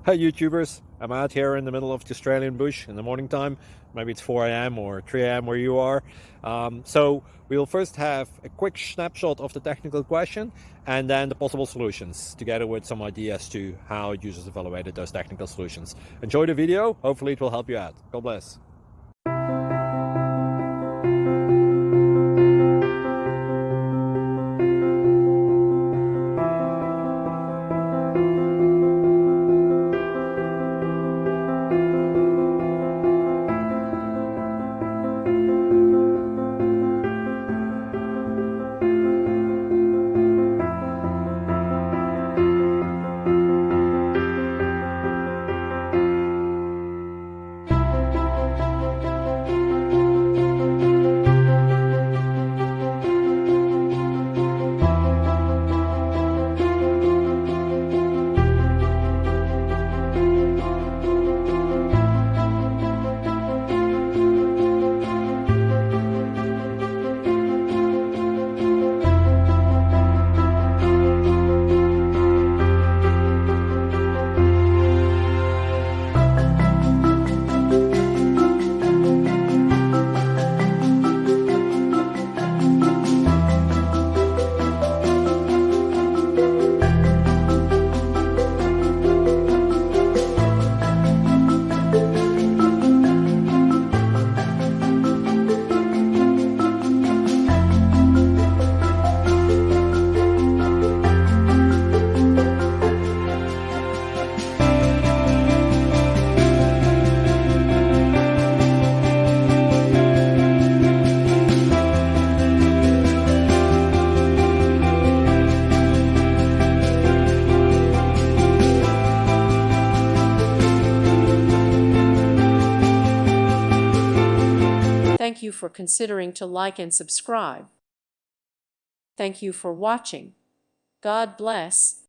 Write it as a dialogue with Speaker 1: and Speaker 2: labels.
Speaker 1: Hi YouTubers, I'm out here in the middle of the Australian bush in the morning time. Maybe it's 4 a.m. or 3 a.m. where you are. So we'll first have a quick snapshot of the technical question and then the possible solutions, together with some ideas to how users evaluated those technical solutions. Enjoy the video, hopefully it will help you out. God bless.
Speaker 2: Thank you for considering to like and subscribe. Thank you for watching. God bless.